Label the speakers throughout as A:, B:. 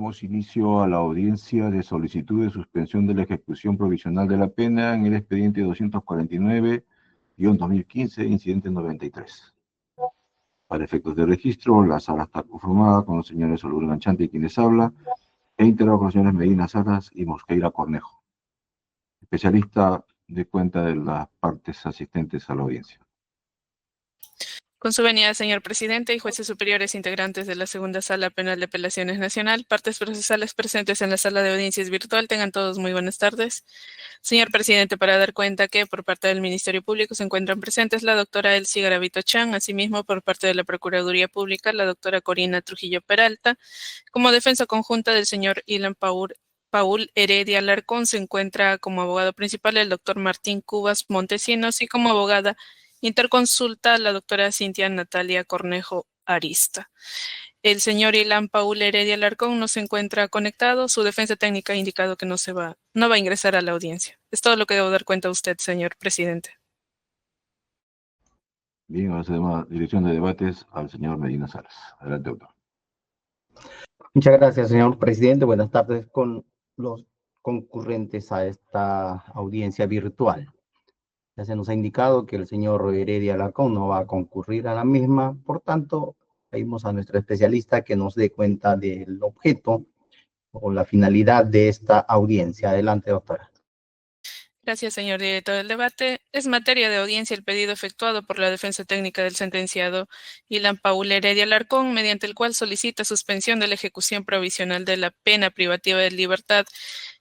A: Damos inicio a la audiencia de solicitud de suspensión de la ejecución provisional de la pena en el expediente 249-2015, incidente 93. Para efectos de registro, la sala está conformada con los señores Olur Ganchante, quienes habla, e integrado con los señores Medina Salas y Mosqueira Cornejo, especialista de cuenta de las partes asistentes a la audiencia.
B: Con su venida, señor presidente y jueces superiores integrantes de la Segunda Sala Penal de Apelaciones Nacional, partes procesales presentes en la sala de audiencias virtual, tengan todos muy buenas tardes. Señor presidente, para dar cuenta que por parte del Ministerio Público se encuentran presentes la doctora Elsie Garavito Chan, asimismo por parte de la Procuraduría Pública, la doctora Corina Trujillo Peralta, como defensa conjunta del señor Ilan Paul Heredia Alarcón se encuentra como abogado principal el doctor Martín Cubas Montesinos y como abogada interconsulta la doctora Cintia Natalia Cornejo Arista. El señor Ilan Paul Heredia Alarcón no se encuentra conectado. Su defensa técnica ha indicado que no va a ingresar a la audiencia. Es todo lo que debo dar cuenta a usted, señor presidente.
A: Bien, ahora se llama dirección de debates al señor Medina Salas. Adelante, doctor.
C: Muchas gracias, señor presidente. Buenas tardes con los concurrentes a esta audiencia virtual. Ya se nos ha indicado que el señor Heredia Alarcón no va a concurrir a la misma, por tanto, pedimos a nuestro especialista que nos dé cuenta del objeto o la finalidad de esta audiencia. Adelante, doctora.
B: Gracias, señor director del debate. Es materia de audiencia el pedido efectuado por la defensa técnica del sentenciado Ilan Paul Heredia Alarcón, mediante el cual solicita suspensión de la ejecución provisional de la pena privativa de libertad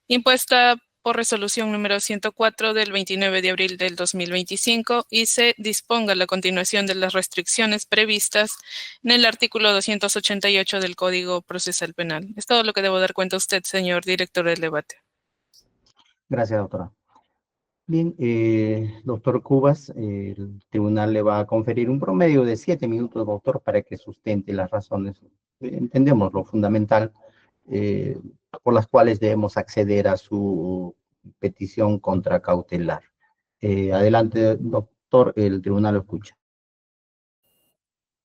B: impuesta por resolución número 104 del 29 de abril del 2025 y se disponga la continuación de las restricciones previstas en el artículo 288 del Código Procesal Penal. Es todo lo que debo dar cuenta a usted, señor director del debate.
C: Gracias, doctora. Bien, doctor Cubas, el tribunal le va a conferir un promedio de 7 minutos, doctor, para que sustente las razones, entendemos lo fundamental, por las cuales debemos acceder a su petición contracautelar. Adelante, doctor, el tribunal lo escucha.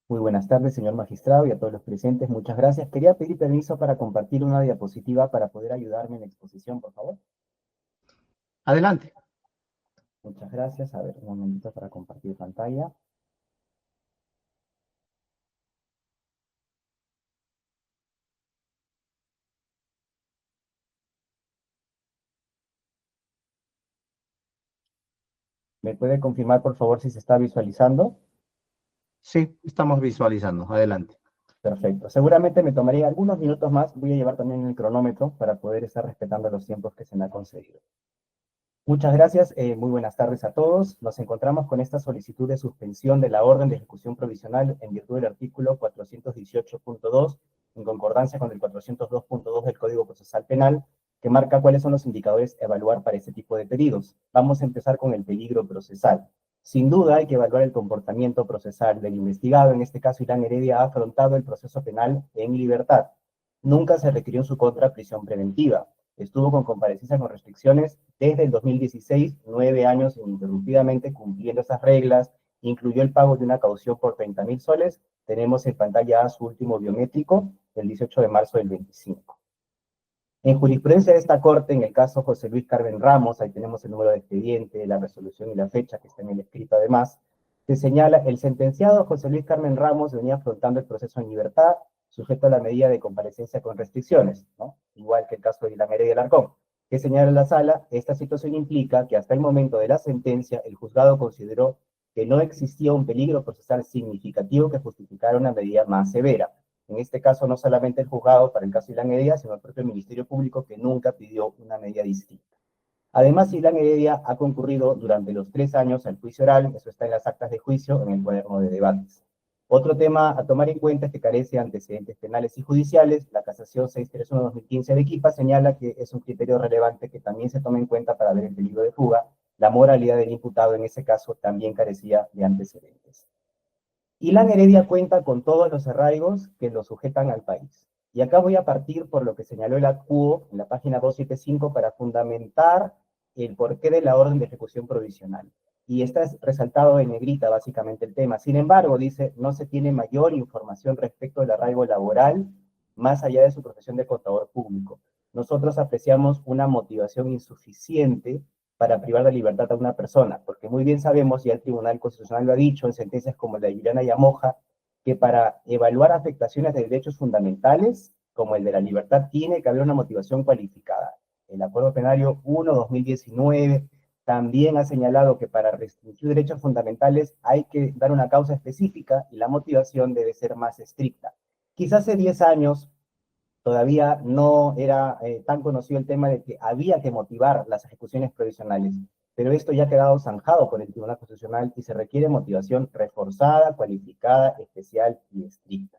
D: Muy buenas tardes, señor magistrado, y a todos los presentes, muchas gracias. Quería pedir permiso para compartir una diapositiva para poder ayudarme en la exposición, por favor.
C: Adelante.
D: Muchas gracias. A ver, un momentito para compartir pantalla. ¿Me puede confirmar, por favor, si se está visualizando?
C: Sí, estamos visualizando. Adelante.
D: Perfecto. Seguramente me tomaría algunos minutos más. Voy a llevar también el cronómetro para poder estar respetando los tiempos que se me ha concedido. Muchas gracias. Muy buenas tardes a todos. Nos encontramos con esta solicitud de suspensión de la orden de ejecución provisional en virtud del artículo 418.2, en concordancia con el 402.2 del Código Procesal Penal, que marca cuáles son los indicadores a evaluar para este tipo de pedidos. Vamos a empezar con el peligro procesal. Sin duda hay que evaluar el comportamiento procesal del investigado. En este caso, Ilan Heredia ha afrontado el proceso penal en libertad. Nunca se requirió en su contra prisión preventiva. Estuvo con comparecencia con restricciones desde el 2016, 9 años ininterrumpidamente cumpliendo esas reglas, incluyó el pago de una caución por 30.000 soles. Tenemos en pantalla su último biométrico, el 18 de marzo del 25. En jurisprudencia de esta Corte, en el caso José Luis Carmen Ramos, ahí tenemos el número de expediente, la resolución y la fecha que está en el escrito además, se señala, el sentenciado José Luis Carmen Ramos venía afrontando el proceso en libertad, sujeto a la medida de comparecencia con restricciones, ¿no? Igual que el caso de Ilan Heredia Alarcón. Que señala la sala, esta situación implica que hasta el momento de la sentencia, el juzgado consideró que no existía un peligro procesal significativo que justificara una medida más severa. En este caso, no solamente el juzgado para el caso de Ilan Heredia, sino el propio Ministerio Público, que nunca pidió una medida distinta. Además, Ilan Heredia ha concurrido durante los 3 años al juicio oral, eso está en las actas de juicio, en el cuaderno de debates. Otro tema a tomar en cuenta es que carece de antecedentes penales y judiciales. La casación 631-2015 de Arequipa señala que es un criterio relevante que también se toma en cuenta para ver el peligro de fuga. La moralidad del imputado en ese caso también carecía de antecedentes. Ilan Heredia cuenta con todos los arraigos que lo sujetan al país. Y acá voy a partir por lo que señaló el ACUO en la página 275 para fundamentar el porqué de la orden de ejecución provisional. Y está resaltado en negrita básicamente el tema. Sin embargo, dice, no se tiene mayor información respecto del arraigo laboral, más allá de su profesión de contador público. Nosotros apreciamos una motivación insuficiente para privar de libertad a una persona, porque muy bien sabemos, y el Tribunal Constitucional lo ha dicho en sentencias como la de Juliana Yamoja, que para evaluar afectaciones de derechos fundamentales, como el de la libertad, tiene que haber una motivación cualificada. El Acuerdo Penario 1/2019 también ha señalado que para restringir derechos fundamentales hay que dar una causa específica y la motivación debe ser más estricta. Quizás hace 10 años todavía no era tan conocido el tema de que había que motivar las ejecuciones provisionales, pero esto ya ha quedado zanjado por el Tribunal Constitucional y se requiere motivación reforzada, cualificada, especial y estricta,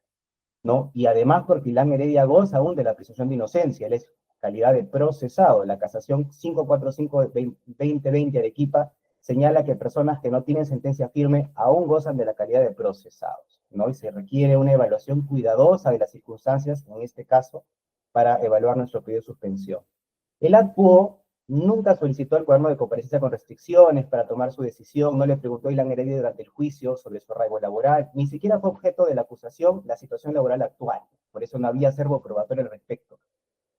D: ¿no? Y además porque Ilan Heredia goza aún de la presunción de inocencia, él es calidad de procesado. La casación 545-2020 de Arequipa señala que personas que no tienen sentencia firme aún gozan de la calidad de procesados, ¿no? Y se requiere una evaluación cuidadosa de las circunstancias, en este caso, para evaluar nuestro pedido de suspensión. El ADPO nunca solicitó el cuaderno de comparecencia con restricciones para tomar su decisión, no le preguntó a Ilan Heredia durante el juicio sobre su arraigo laboral, ni siquiera fue objeto de la acusación la situación laboral actual, por eso no había acervo probatorio al respecto.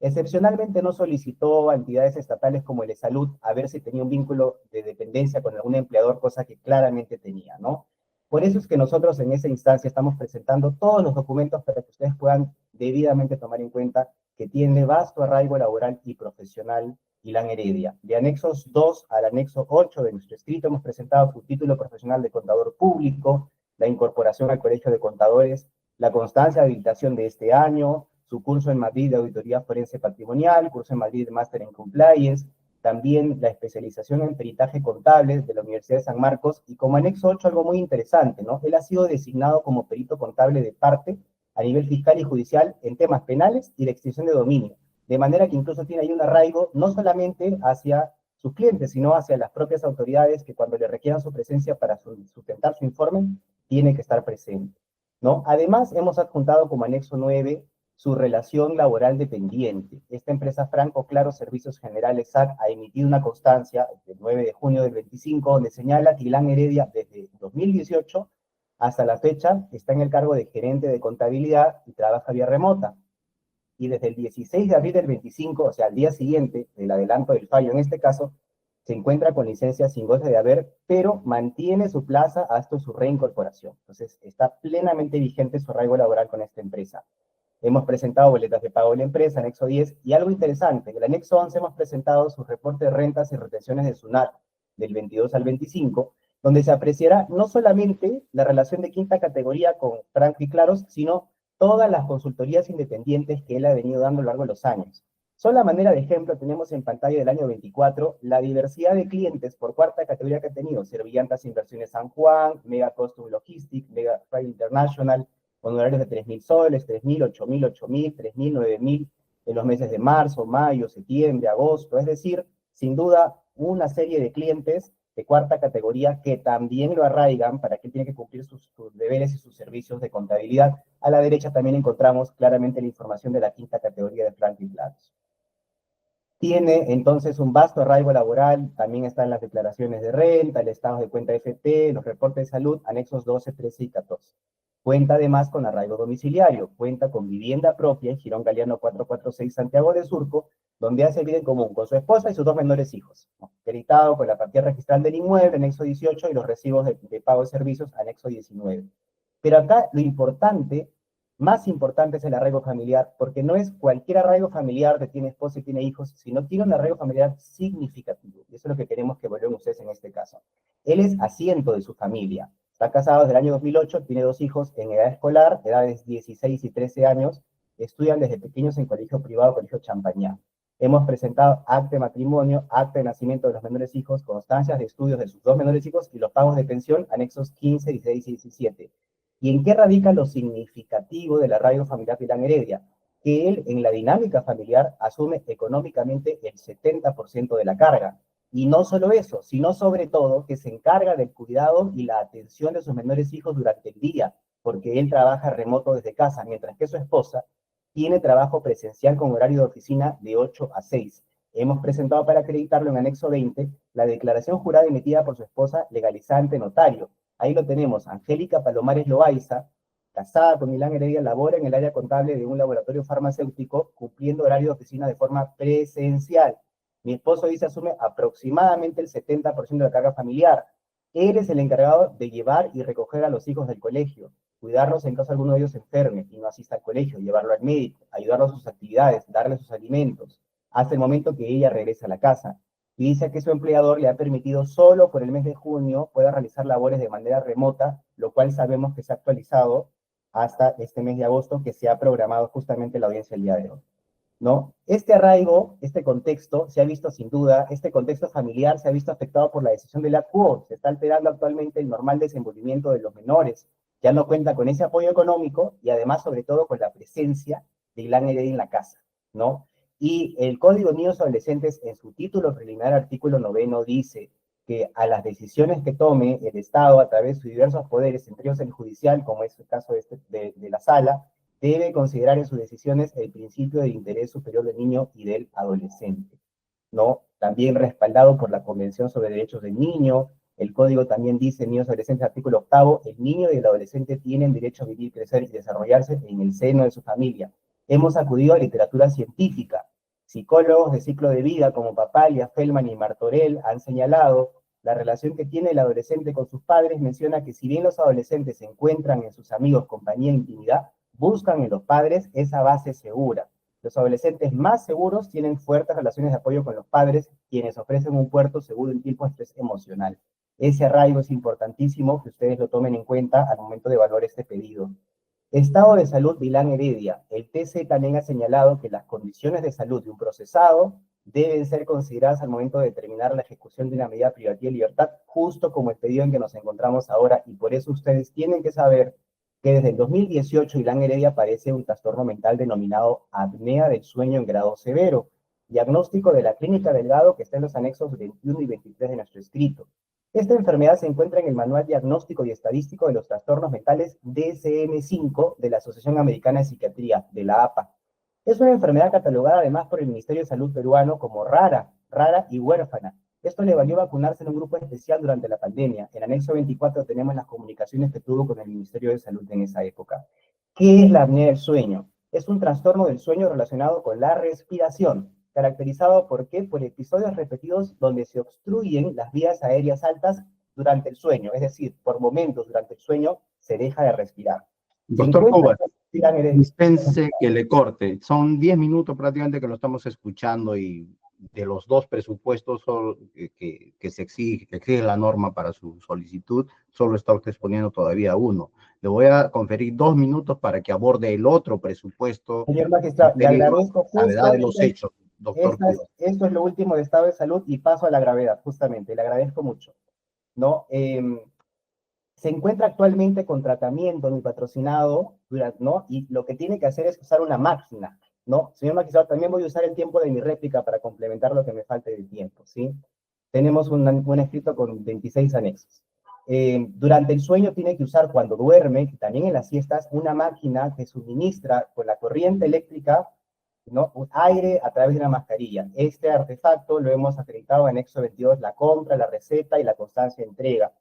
D: Excepcionalmente no solicitó a entidades estatales como el de salud a ver si tenía un vínculo de dependencia con algún empleador, cosa que claramente tenía, ¿no? Por eso es que nosotros en esa instancia estamos presentando todos los documentos para que ustedes puedan debidamente tomar en cuenta que tiene vasto arraigo laboral y profesional Ilan Heredia. De anexos 2 al anexo 8 de nuestro escrito hemos presentado su título profesional de contador público, la incorporación al Colegio de Contadores, la constancia de habilitación de este año, su curso en Madrid de Auditoría Forense Patrimonial, curso en Madrid de Máster en Compliance, también la especialización en peritaje contable de la Universidad de San Marcos, y como anexo 8 algo muy interesante, ¿no? Él ha sido designado como perito contable de parte a nivel fiscal y judicial en temas penales y de extinción de dominio, de manera que incluso tiene ahí un arraigo no solamente hacia sus clientes, sino hacia las propias autoridades que cuando le requieran su presencia para sustentar su informe, tiene que estar presente, ¿no? Además, hemos adjuntado como anexo 9 su relación laboral dependiente. Esta empresa Franco Claro Servicios Generales SAC ha emitido una constancia del 9 de junio del 25 donde señala que Ilan Heredia desde 2018 hasta la fecha está en el cargo de gerente de contabilidad y trabaja vía remota. Y desde el 16 de abril del 25, o sea, al día siguiente del adelanto del fallo en este caso, se encuentra con licencia sin goce de haber, pero mantiene su plaza hasta su reincorporación. Entonces, está plenamente vigente su arraigo laboral con esta empresa. Hemos presentado boletas de pago de la empresa, anexo 10, y algo interesante, en el anexo 11 hemos presentado su reporte de rentas y retenciones de SUNAT del 22 al 25, donde se apreciará no solamente la relación de quinta categoría con Franco y Claros, sino todas las consultorías independientes que él ha venido dando a lo largo de los años. Solo a manera de ejemplo, tenemos en pantalla del año 24 la diversidad de clientes por cuarta categoría que ha tenido: Servillantas Inversiones San Juan, Mega Costum Logistics, Mega Freight International, honorarios de 3.000 soles, 3.000, 8.000, 8.000, 3.000, 9.000 en los meses de marzo, mayo, septiembre, agosto. Es decir, sin duda, una serie de clientes de cuarta categoría que también lo arraigan para que él tiene que cumplir sus deberes y sus servicios de contabilidad. A la derecha también encontramos claramente la información de la quinta categoría de Franco y Claros. Tiene entonces un vasto arraigo laboral, también están las declaraciones de renta, el estado de cuenta FP, los reportes de salud, anexos 12, 13 y 14. Cuenta además con arraigo domiciliario, cuenta con vivienda propia en Girón Galeano 446 Santiago de Surco, donde hace vida en común con su esposa y sus 2 menores hijos, ¿no? Acreditado con la partida registral del inmueble, anexo 18, y los recibos de pago de servicios, anexo 19. Pero acá lo importante, más importante, es el arraigo familiar, porque no es cualquier arraigo familiar de tiene esposa y tiene hijos, sino tiene un arraigo familiar significativo, y eso es lo que queremos que evalúen ustedes en este caso. Él es asiento de su familia. Está casado desde el año 2008, tiene 2 hijos en edad escolar, edades 16 y 13 años, estudian desde pequeños en colegio privado, colegio Champañá. Hemos presentado acta de matrimonio, acta de nacimiento de los menores hijos, constancias de estudios de sus 2 menores hijos y los pagos de pensión, anexos 15, 16 y 17. ¿Y en qué radica lo significativo del arraigo familiar de Ilan Heredia? Que él, en la dinámica familiar, asume económicamente el 70% de la carga. Y no solo eso, sino sobre todo que se encarga del cuidado y la atención de sus menores hijos durante el día, porque él trabaja remoto desde casa, mientras que su esposa tiene trabajo presencial con horario de oficina de 8 a 6. Hemos presentado para acreditarlo en anexo 20 la declaración jurada emitida por su esposa legalizante notario. Ahí lo tenemos, Angélica Palomares Loaiza, casada con Milán Heredia, labora en el área contable de un laboratorio farmacéutico, cumpliendo horario de oficina de forma presencial. Mi esposo dice asume aproximadamente el 70% de la carga familiar. Él es el encargado de llevar y recoger a los hijos del colegio, cuidarlos en caso alguno de ellos se enferme y no asista al colegio, llevarlo al médico, ayudarlos a sus actividades, darle sus alimentos, hasta el momento que ella regrese a la casa. Y dice que su empleador le ha permitido solo por el mes de junio pueda realizar labores de manera remota, lo cual sabemos que se ha actualizado hasta este mes de agosto, que se ha programado justamente la audiencia el día de hoy, ¿no? Este arraigo, este contexto, se ha visto sin duda, este contexto familiar se ha visto afectado por la decisión de la CUO. Se está alterando actualmente el normal desenvolvimiento de los menores. Ya no cuenta con ese apoyo económico y además, sobre todo, con la presencia de Ilan Heredia en la casa, ¿no? Y el Código de Niños y Adolescentes, en su título preliminar, artículo 9, dice que a las decisiones que tome el Estado a través de sus diversos poderes, entre ellos el judicial, como es el caso de la sala, debe considerar en sus decisiones el principio del interés superior del niño y del adolescente, ¿no? También respaldado por la Convención sobre Derechos del Niño. El Código también dice, niños y adolescentes, artículo 8, el niño y el adolescente tienen derecho a vivir, crecer y desarrollarse en el seno de su familia. Hemos acudido a literatura científica. Psicólogos de ciclo de vida como Papaya, Feldman y Martorell han señalado la relación que tiene el adolescente con sus padres. Menciona que si bien los adolescentes se encuentran en sus amigos, compañía e intimidad, buscan en los padres esa base segura. Los adolescentes más seguros tienen fuertes relaciones de apoyo con los padres, quienes ofrecen un puerto seguro en tiempos de estrés emocional. Ese arraigo es importantísimo que ustedes lo tomen en cuenta al momento de evaluar este pedido. Estado de salud de Ilan Heredia. El TC también ha señalado que las condiciones de salud de un procesado deben ser consideradas al momento de determinar la ejecución de una medida privativa de libertad, justo como el pedido en que nos encontramos ahora, y por eso ustedes tienen que saber que desde el 2018 Ilan Heredia padece un trastorno mental denominado apnea del sueño en grado severo, diagnóstico de la Clínica Delgado que está en los anexos 21 y 23 de nuestro escrito. Esta enfermedad se encuentra en el Manual Diagnóstico y Estadístico de los Trastornos Mentales DSM-5 de la Asociación Americana de Psiquiatría, de la APA. Es una enfermedad catalogada además por el Ministerio de Salud peruano como rara y huérfana. Esto le valió vacunarse en un grupo especial durante la pandemia. En anexo 24 tenemos las comunicaciones que tuvo con el Ministerio de Salud en esa época. ¿Qué es la apnea del sueño? Es un trastorno del sueño relacionado con la respiración, caracterizado ¿por qué? Por episodios repetidos donde se obstruyen las vías aéreas altas durante el sueño, es decir, por momentos durante el sueño se deja de respirar.
C: Doctor Cubas, dispense que le corte. Son 10 minutos prácticamente que lo estamos escuchando y de los dos presupuestos que se exige la norma para su solicitud, solo está usted exponiendo todavía uno. Le voy a conferir 2 minutos para que aborde el otro presupuesto.
D: Señor magistrado, le agradezco
C: la verdad de los hechos, doctor Cubas.
D: Esto es lo último de estado de salud y paso a la gravedad, justamente. Le agradezco mucho, ¿no? Se encuentra actualmente con tratamiento mi patrocinado, ¿no? Y lo que tiene que hacer es usar una máquina, ¿no? Señor magistrado, también voy a usar el tiempo de mi réplica para complementar lo que me falte de tiempo, ¿sí? Tenemos un escrito con 26 anexos. Durante el sueño tiene que usar cuando duerme, y también en las siestas, una máquina que suministra con la corriente eléctrica, ¿no? Un aire a través de una mascarilla. Este artefacto lo hemos acreditado en anexo 22, la compra, la receta y la constancia de entrega.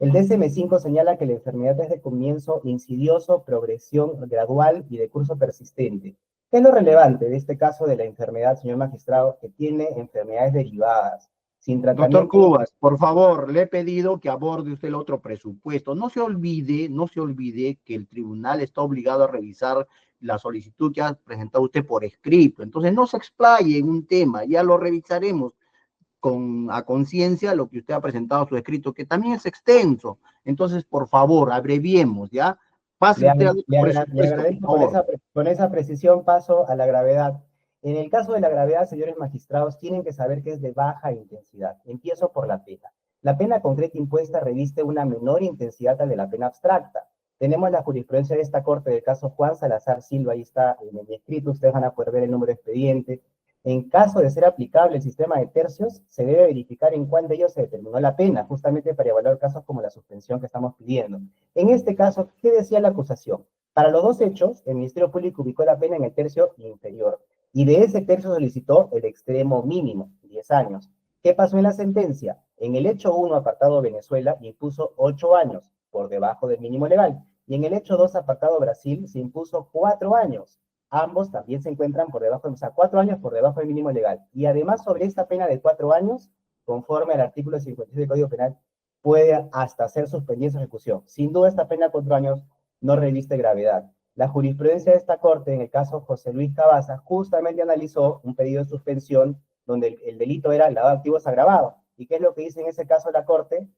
D: El DSM-5 señala que la enfermedad es de comienzo insidioso, progresión gradual y de curso persistente. ¿Qué es lo relevante de este caso de la enfermedad, señor magistrado? Que tiene enfermedades derivadas. Sin tratamiento.
C: Doctor Cubas, por favor, le he pedido que aborde usted el otro presupuesto. No se olvide que el tribunal está obligado a revisar la solicitud que ha presentado usted por escrito. Entonces, no se explaye en un tema, ya lo revisaremos a conciencia lo que usted ha presentado su escrito, que también es extenso. Entonces, por favor, abreviemos, ¿ya? Pase usted al presupuesto,
D: le agradezco con esa precisión, paso a la gravedad. En el caso de la gravedad, señores magistrados, tienen que saber que es de baja intensidad. Empiezo por la pena. La pena concreta impuesta reviste una menor intensidad a la de la pena abstracta. Tenemos la jurisprudencia de esta corte del caso Juan Salazar Silva, ahí está en el escrito, ustedes van a poder ver el número de expediente. En caso de ser aplicable el sistema de tercios, se debe verificar en cuál de ellos se determinó la pena, justamente para evaluar casos como la suspensión que estamos pidiendo. En este caso, ¿qué decía la acusación? Para los dos hechos, el Ministerio Público ubicó la pena en el tercio inferior, y de ese tercio solicitó el extremo mínimo, 10 años. ¿Qué pasó en la sentencia? En el hecho 1, apartado Venezuela, impuso 8 años, por debajo del mínimo legal, Y en el hecho 2, apartado Brasil, se impuso 4 años. Ambos también se encuentran por debajo, o sea, 4 años por debajo del mínimo legal. Y además, sobre esta pena de 4 años, conforme al artículo 56 del Código Penal, puede hasta ser suspendida su ejecución. Sin duda, esta pena de 4 años no reviste gravedad. La jurisprudencia de esta Corte, en el caso José Luis Cavazza, justamente analizó un pedido de suspensión donde el delito era lavado de activos agravado. ¿Y qué es lo que dice en ese caso la Corte?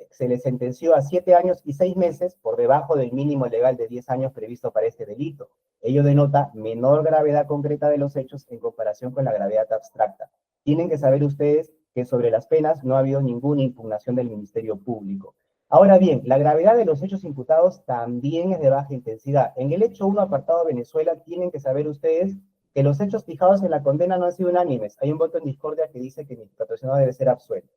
D: Se le sentenció a 7 años y 6 meses por debajo del mínimo legal de 10 años previsto para este delito. Ello denota menor gravedad concreta de los hechos en comparación con la gravedad abstracta. Tienen que saber ustedes que sobre las penas no ha habido ninguna impugnación del Ministerio Público. Ahora bien, la gravedad de los hechos imputados también es de baja intensidad. En el hecho 1, apartado Venezuela, tienen que saber ustedes que los hechos fijados en la condena no han sido unánimes. Hay un voto en discordia que dice que mi patrocinado debe ser absuelto.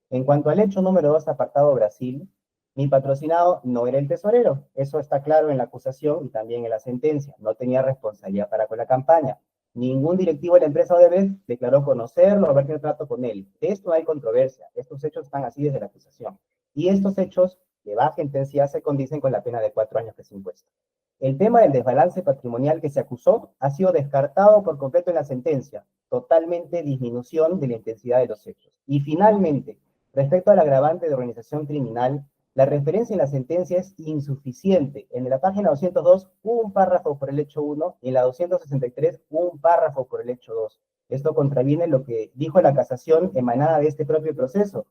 D: En cuanto al hecho número 2, apartado Brasil, mi patrocinado no era el tesorero. Eso está claro en la acusación y también en la sentencia. No tenía responsabilidad para con la campaña. Ningún directivo de la empresa Odebrecht declaró conocerlo o haber tenido trato con él. De esto no hay controversia. Estos hechos están así desde la acusación. Y estos hechos de baja intensidad se condicen con la pena de 4 años que se impuesta. El tema del desbalance patrimonial que se acusó ha sido descartado por completo en la sentencia. Totalmente disminución de la intensidad de los hechos. Y finalmente, respecto al agravante de organización criminal, la referencia en la sentencia es insuficiente. En la página 202, un párrafo por el hecho 1, y en la 263, un párrafo por el hecho 2. Esto contraviene lo que dijo la casación emanada de este propio proceso,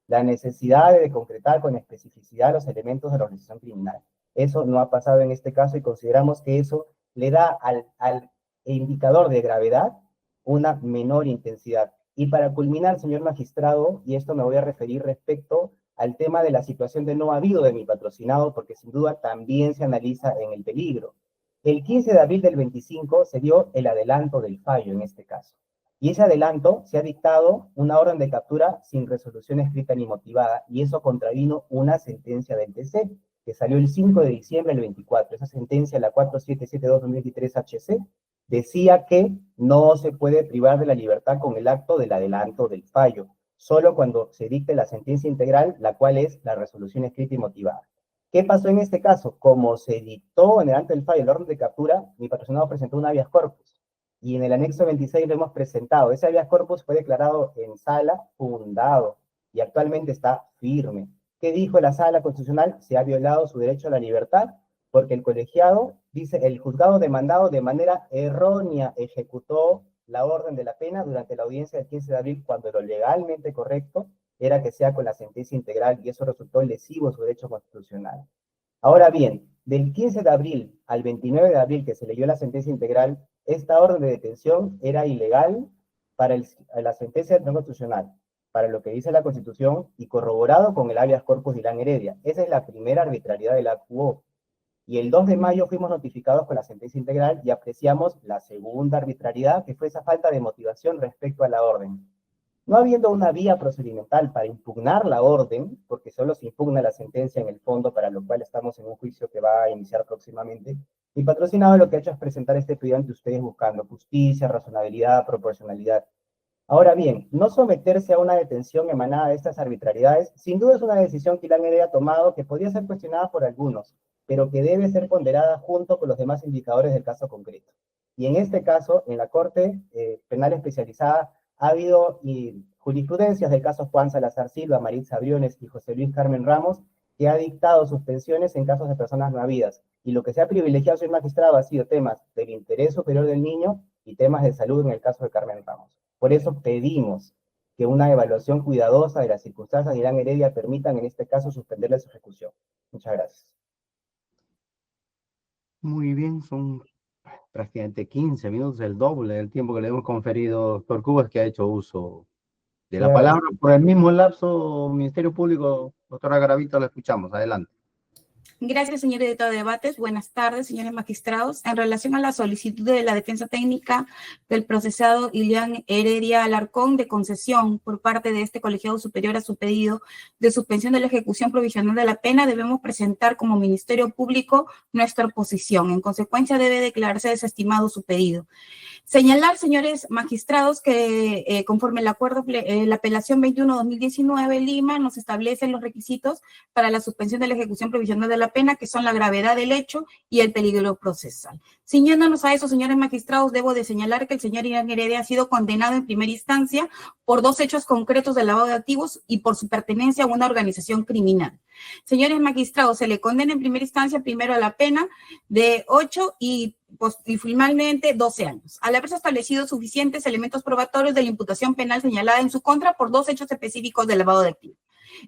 D: la necesidad de concretar con especificidad los elementos de la organización criminal. Eso no ha pasado en este caso y consideramos que eso le da al indicador de gravedad una menor intensidad. Y para culminar, señor magistrado, y esto me voy a referir respecto al tema de la situación de no habido de mi patrocinado, porque sin duda también se analiza en el peligro. El 15 de abril del 25 se dio el adelanto del fallo en este caso. Y ese adelanto se ha dictado una orden de captura sin resolución escrita ni motivada, y eso contravino una sentencia del TC, que salió el 5 de diciembre del 24. Esa sentencia, la 4772-2023-HC, decía que no se puede privar de la libertad con el acto del adelanto del fallo, solo cuando se dicte la sentencia integral, la cual es la resolución escrita y motivada. ¿Qué pasó en este caso? Como se dictó en el adelanto del fallo el orden de captura, mi patrocinado presentó un habeas corpus, y en el anexo 26 lo hemos presentado. Ese habeas corpus fue declarado en sala fundado, y actualmente está firme. ¿Qué dijo la sala constitucional? Se ha violado su derecho a la libertad, porque el colegiado, dice, el juzgado demandado de manera errónea ejecutó la orden de la pena durante la audiencia del 15 de abril, cuando lo legalmente correcto era que sea con la sentencia integral, y eso resultó lesivo a su derecho constitucional. Ahora bien, del 15 de abril al 29 de abril, que se leyó la sentencia integral, esta orden de detención era ilegal para la sentencia no constitucional, para lo que dice la Constitución, y corroborado con el habeas corpus de Irán Heredia. Esa es la primera arbitrariedad de la QO. Y el 2 de mayo fuimos notificados con la sentencia integral y apreciamos la segunda arbitrariedad, que fue esa falta de motivación respecto a la orden. No habiendo una vía procedimental para impugnar la orden, porque solo se impugna la sentencia en el fondo, para lo cual estamos en un juicio que va a iniciar próximamente, mi patrocinado lo que ha hecho es presentar este pedido ante ustedes buscando justicia, razonabilidad, proporcionalidad. Ahora bien, no someterse a una detención emanada de estas arbitrariedades, sin duda es una decisión que Irán Heredia ha tomado, que podría ser cuestionada por algunos, pero que debe ser ponderada junto con los demás indicadores del caso concreto. Y en este caso, en la Corte Penal Especializada, ha habido jurisprudencias del caso Juan Salazar Silva, Maritza Briones y José Luis Carmen Ramos, que ha dictado suspensiones en casos de personas no habidas. Y lo que se ha privilegiado, señor magistrado, ha sido temas del interés superior del niño y temas de salud en el caso de Carmen Ramos. Por eso pedimos que una evaluación cuidadosa de las circunstancias de Irán Heredia permitan, en este caso, suspenderle su ejecución. Muchas gracias.
C: Muy bien, son prácticamente 15 minutos, el doble del tiempo que le hemos conferido, doctor Cubas, que ha hecho uso de la palabra. Por el mismo lapso, Ministerio Público, doctora Garavito, la escuchamos. Adelante.
E: Gracias, señor director de debates. Buenas tardes, señores magistrados. En relación a la solicitud de la defensa técnica del procesado Ilian Heredia Alarcón de concesión por parte de este colegiado superior a su pedido de suspensión de la ejecución provisional de la pena, debemos presentar como Ministerio Público nuestra oposición. En consecuencia, debe declararse desestimado su pedido. Señalar, señores magistrados, que conforme el acuerdo, la apelación 21-2019 Lima nos establece los requisitos para la suspensión de la ejecución provisional de la la pena, que son la gravedad del hecho y el peligro procesal. Ciñéndonos a eso, señores magistrados, debo de señalar que el señor Irian Heredia ha sido condenado en primera instancia por 2 hechos concretos de lavado de activos y por su pertenencia a una organización criminal. Señores magistrados, se le condena en primera instancia primero a la pena de 8 y finalmente 12 años, al haberse establecido suficientes elementos probatorios de la imputación penal señalada en su contra por 2 hechos específicos de lavado de activos,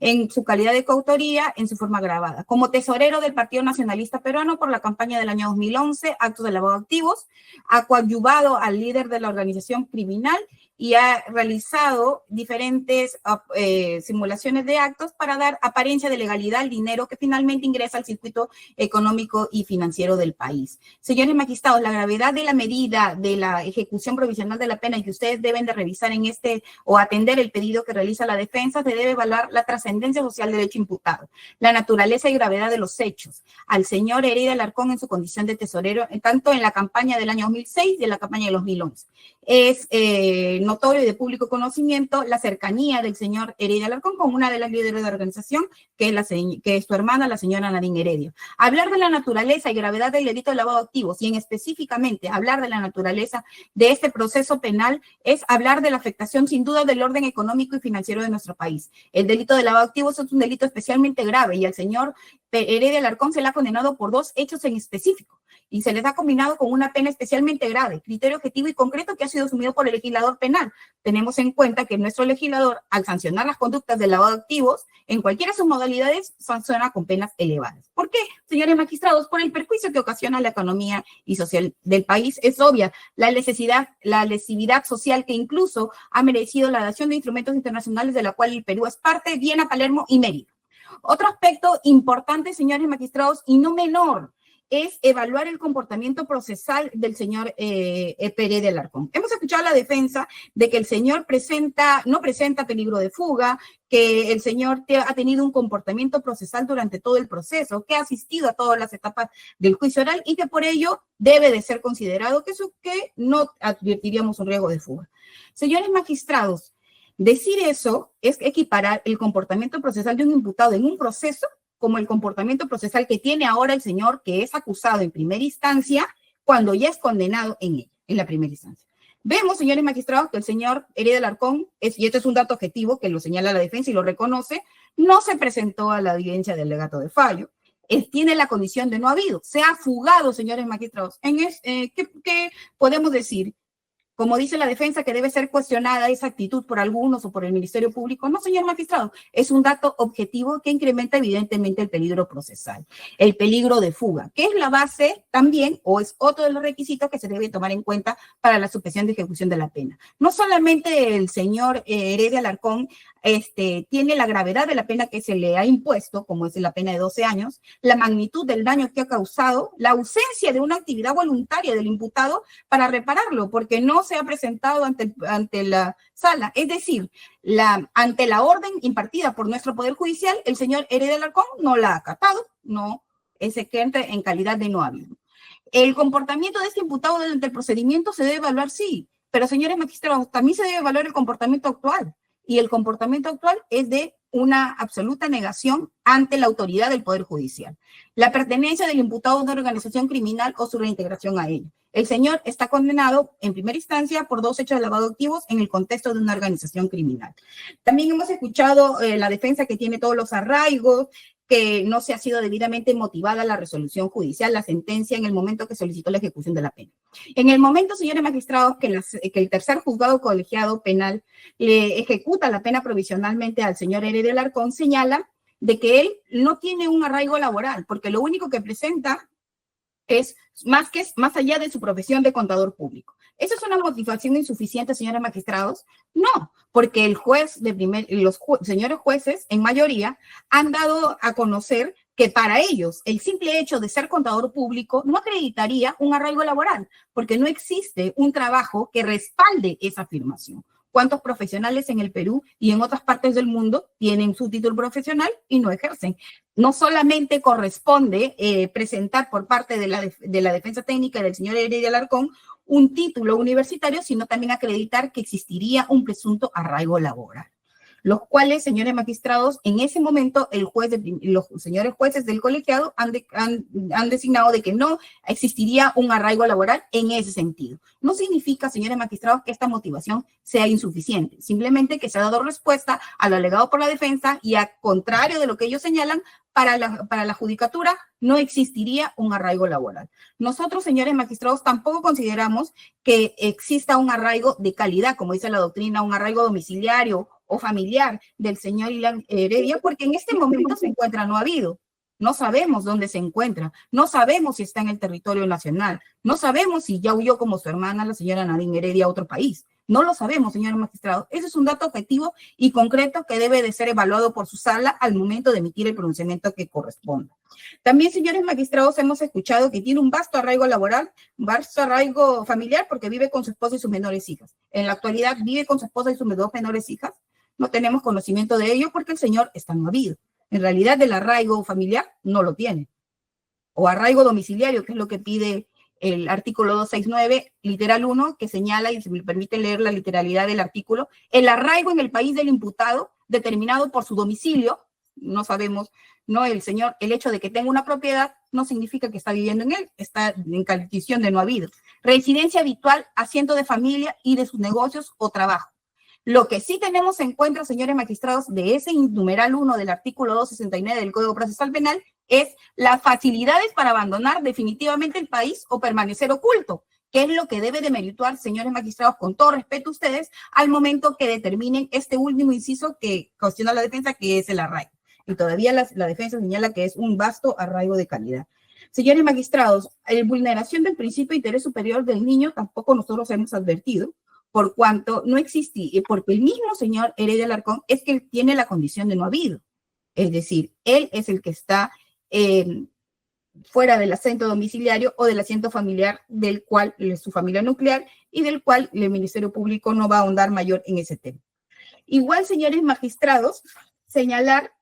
E: en su calidad de coautoría, en su forma agravada, como tesorero del Partido Nacionalista Peruano por la campaña del año 2011, actos de lavado de activos, ha coadyuvado al líder de la organización criminal y ha realizado diferentes simulaciones de actos para dar apariencia de legalidad al dinero que finalmente ingresa al circuito económico y financiero del país. Señores magistrados, la gravedad de la medida de la ejecución provisional de la pena y que ustedes deben de revisar en o atender el pedido que realiza la defensa, se debe evaluar la trascendencia social del hecho imputado, la naturaleza y gravedad de los hechos. Al señor Heredia Alarcón en su condición de tesorero, tanto en la campaña del año 2006 y en la campaña del 2011. Es notorio y de público conocimiento la cercanía del señor Heredia Alarcón con una de las líderes de la organización, que es su hermana, la señora Nadine Heredia. Hablar de la naturaleza y gravedad del delito de lavado de activos y en específicamente hablar de la naturaleza de este proceso penal es hablar de la afectación sin duda del orden económico y financiero de nuestro país. El delito de lavado de activos es un delito especialmente grave y al señor Heredia Alarcón se le ha condenado por 2 hechos en específico y se les ha combinado con una pena especialmente grave, criterio objetivo y concreto que ha sido asumido por el legislador penal. Tenemos en cuenta que nuestro legislador, al sancionar las conductas de lavado de activos, en cualquiera de sus modalidades, sanciona con penas elevadas. ¿Por qué, señores magistrados? Por el perjuicio que ocasiona a la economía y social del país. Es obvia la lesividad social que incluso ha merecido la dación de instrumentos internacionales de la cual el Perú es parte, Viena, Palermo y Mérida. Otro aspecto importante, señores magistrados, y no menor, es evaluar el comportamiento procesal del señor Heredia Alarcón. Hemos escuchado la defensa de que el señor no presenta peligro de fuga, que el señor ha tenido un comportamiento procesal durante todo el proceso, que ha asistido a todas las etapas del juicio oral y que por ello debe de ser considerado que no advertiríamos un riesgo de fuga. Señores magistrados, decir eso es equiparar el comportamiento procesal de un imputado en un proceso como el comportamiento procesal que tiene ahora el señor que es acusado en primera instancia cuando ya es condenado en la primera instancia. Vemos, señores magistrados, que el señor Heredia Alarcón, y este es un dato objetivo que lo señala la defensa y lo reconoce, no se presentó a la audiencia del alegato de fallo, tiene la condición de no habido, se ha fugado, señores magistrados. ¿Qué podemos decir? Como dice la defensa, que debe ser cuestionada esa actitud por algunos o por el Ministerio Público. No, señor magistrado, es un dato objetivo que incrementa evidentemente el peligro procesal, el peligro de fuga, que es la base también, o es otro de los requisitos que se debe tomar en cuenta para la suspensión de ejecución de la pena. No solamente el señor Heredia Alarcón tiene la gravedad de la pena que se le ha impuesto, como es la pena de 12 años, la magnitud del daño que ha causado, la ausencia de una actividad voluntaria del imputado para repararlo, porque no se ha presentado ante la sala. Es decir, ante la orden impartida por nuestro Poder Judicial, el señor Heredia Alarcón no la ha acatado, no, ese que entra en calidad de no habido. El comportamiento de este imputado durante el procedimiento se debe evaluar, sí, pero señores magistrados, también se debe evaluar el comportamiento actual. Y el comportamiento actual es de una absoluta negación ante la autoridad del Poder Judicial. La pertenencia del imputado a una organización criminal o su reintegración a ella. El señor está condenado en primera instancia por 2 hechos de lavado de activos en el contexto de una organización criminal. También hemos escuchado la defensa que tiene todos los arraigos, que no se ha sido debidamente motivada la resolución judicial, la sentencia en el momento que solicitó la ejecución de la pena. En el momento, señores magistrados, que el tercer juzgado colegiado penal le ejecuta la pena provisionalmente al señor Heredia Alarcón, señala de que él no tiene un arraigo laboral, porque lo único que presenta es más allá de su profesión de contador público. ¿Eso es una motivación insuficiente, señores magistrados? No, porque los señores jueces, en mayoría, han dado a conocer que para ellos el simple hecho de ser contador público no acreditaría un arraigo laboral, porque no existe un trabajo que respalde esa afirmación. ¿Cuántos profesionales en el Perú y en otras partes del mundo tienen su título profesional y no ejercen? No solamente corresponde presentar por parte de la defensa técnica del señor Heredia Alarcón un título universitario, sino también acreditar que existiría un presunto arraigo laboral. los cuales, señores magistrados, en ese momento los señores jueces del colegiado han designado de que no existiría un arraigo laboral en ese sentido. No significa, señores magistrados, que esta motivación sea insuficiente, simplemente que se ha dado respuesta a lo alegado por la defensa y a contrario de lo que ellos señalan, para la judicatura no existiría un arraigo laboral. Nosotros, señores magistrados, tampoco consideramos que exista un arraigo de calidad, como dice la doctrina, un arraigo domiciliario o familiar del señor Ilan Heredia, porque en este momento se encuentra no habido. No sabemos dónde se encuentra, no sabemos si está en el territorio nacional, no sabemos si ya huyó como su hermana, la señora Nadine Heredia, a otro país. No lo sabemos, señores magistrados. Ese es un dato objetivo y concreto que debe de ser evaluado por su sala al momento de emitir el pronunciamiento que corresponda. También, señores magistrados, hemos escuchado que tiene un vasto arraigo laboral, vasto arraigo familiar, porque vive con su esposa y sus menores hijas. En la actualidad vive con su esposa y sus dos menores hijas. No tenemos conocimiento de ello porque el señor está no habido. En realidad, el arraigo familiar no lo tiene. O arraigo domiciliario, que es lo que pide el artículo 269, literal 1, que señala, y se me permite leer la literalidad del artículo, el arraigo en el país del imputado, determinado por su domicilio, no sabemos, no el señor, el hecho de que tenga una propiedad no significa que está viviendo en él, está en condición de no habido. Residencia habitual, asiento de familia y de sus negocios o trabajo. Lo que sí tenemos en cuenta, señores magistrados, de ese numeral 1 del artículo 269 del Código Procesal Penal es las facilidades para abandonar definitivamente el país o permanecer oculto, que es lo que debe de merituar, señores magistrados, con todo respeto a ustedes, al momento que determinen este último inciso que cuestiona la defensa, que es el arraigo. Y todavía la defensa señala que es un vasto arraigo de calidad. Señores magistrados, la vulneración del principio de interés superior del niño tampoco nosotros hemos advertido, por cuanto no existe, porque el mismo señor Heredia Alarcón es que tiene la condición de no habido. Es decir, él es el que está fuera del asiento domiciliario o del asiento familiar del cual es su familia nuclear y del cual el Ministerio Público no va a ahondar mayor en ese tema. Igual, señores magistrados, señalar,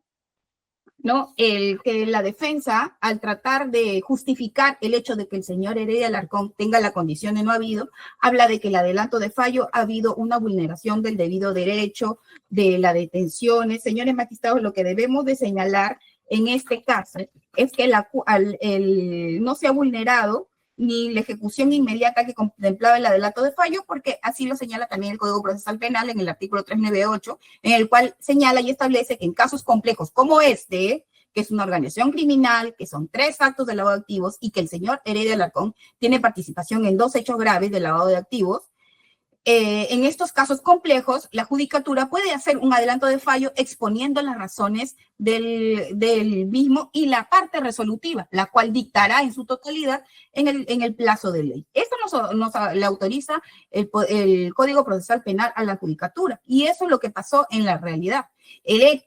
E: ¿no?, que la defensa, al tratar de justificar el hecho de que el señor Heredia Alarcón tenga la condición de no habido, habla de que el adelanto de fallo ha habido una vulneración del debido derecho, de las detenciones. Señores magistrados, lo que debemos de señalar en este caso es que no se ha vulnerado ni la ejecución inmediata que contemplaba el adelanto de fallo, porque así lo señala también el Código Procesal Penal en el artículo 398, en el cual señala y establece que en casos complejos como este, que es una organización criminal, que son 3 actos de lavado de activos y que el señor Heredia Alarcón tiene participación en 2 hechos graves de lavado de activos, en estos casos complejos, la judicatura puede hacer un adelanto de fallo exponiendo las razones del mismo y la parte resolutiva, la cual dictará en su totalidad en el plazo de ley. Esto le autoriza el Código Procesal Penal a la judicatura, y eso es lo que pasó en la realidad.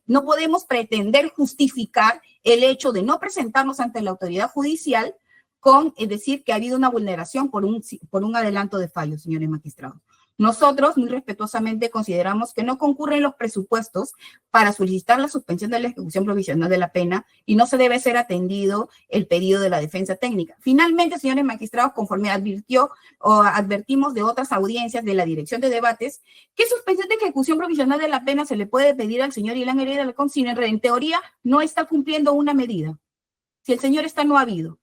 E: No podemos pretender justificar el hecho de no presentarnos ante la autoridad judicial con decir que ha habido una vulneración por un adelanto de fallo, señores magistrados. Nosotros, muy respetuosamente, consideramos que no concurren los presupuestos para solicitar la suspensión de la ejecución provisional de la pena y no se debe ser atendido el pedido de la defensa técnica. Finalmente, señores magistrados, conforme advertimos de otras audiencias de la Dirección de Debates, ¿qué suspensión de ejecución provisional de la pena se le puede pedir al señor Ilan Heredia Alarcón si en teoría no está cumpliendo una medida? Si el señor está no habido.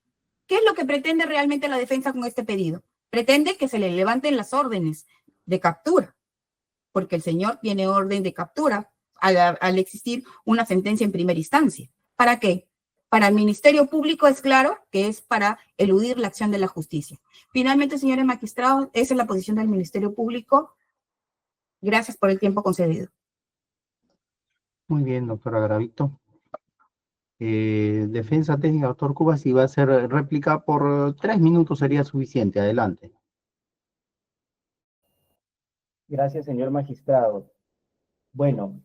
E: ¿Qué es lo que pretende realmente la defensa con este pedido? Pretende que se le levanten las órdenes de captura, porque el señor tiene orden de captura al existir una sentencia en primera instancia. ¿Para qué? Para el Ministerio Público es claro que es para eludir la acción de la justicia. Finalmente, señores magistrados, esa es la posición del Ministerio Público. Gracias por el tiempo concedido.
C: Muy bien, doctora Garavito. Defensa técnica, doctor Cubas, si va a hacer réplica por 3 minutos sería suficiente. Adelante.
D: Gracias, señor magistrado. Bueno,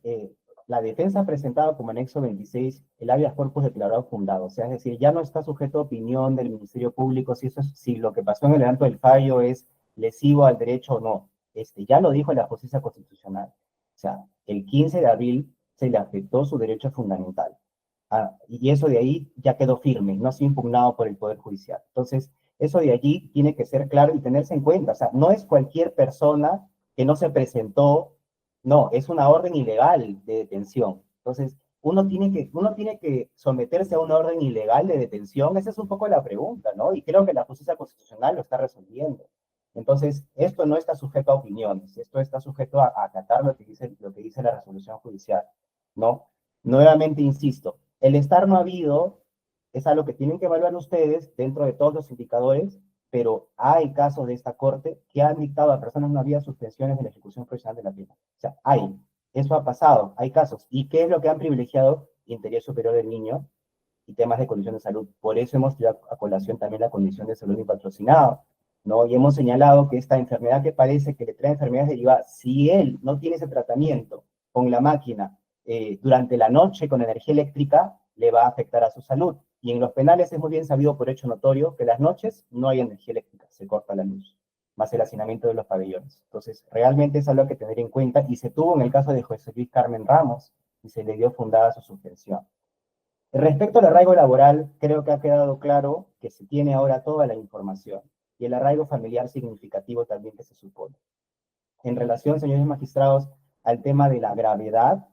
D: la defensa ha presentado como anexo 26 el habeas corpus declarado fundado. O sea, es decir, ya no está sujeto a opinión del Ministerio Público si lo que pasó en el adelanto del fallo es lesivo al derecho o no. Ya lo dijo la justicia constitucional. O sea, el 15 de abril se le afectó su derecho fundamental. Y eso de ahí ya quedó firme, no ha sido impugnado por el Poder Judicial. Entonces, eso de allí tiene que ser claro y tenerse en cuenta. O sea, no es cualquier persona que no se presentó No, es una orden ilegal de detención. Entonces, uno tiene que someterse a una orden ilegal de detención. Esa es un poco la pregunta, ¿no? Y creo que la justicia constitucional lo está resolviendo. Entonces, esto no está sujeto a opiniones, esto está sujeto a acatar lo que dice la resolución judicial, ¿no? Nuevamente insisto, el estar no habido es algo que tienen que evaluar ustedes dentro de todos los indicadores, pero hay casos de esta corte que han dictado a personas no habidas suspensiones de la ejecución provisional de la pena. O sea, eso ha pasado, hay casos. ¿Y qué es lo que han privilegiado? Interés superior del niño y temas de condición de salud. Por eso hemos traído a colación también la condición de salud y patrocinado, ¿no? Y hemos señalado que esta enfermedad que parece que le trae enfermedades derivadas, si él no tiene ese tratamiento con la máquina durante la noche con energía eléctrica, le va a afectar a su salud. Y en los penales es muy bien sabido por hecho notorio que las noches no hay energía eléctrica, se corta la luz, más el hacinamiento de los pabellones. Entonces, realmente es algo que tener en cuenta y se tuvo en el caso de José Luis Carmen Ramos y se le dio fundada su suspensión. Respecto al arraigo laboral, creo que ha quedado claro que se tiene ahora toda la información y el arraigo familiar significativo también que se supone. En relación, señores magistrados, al tema de la gravedad,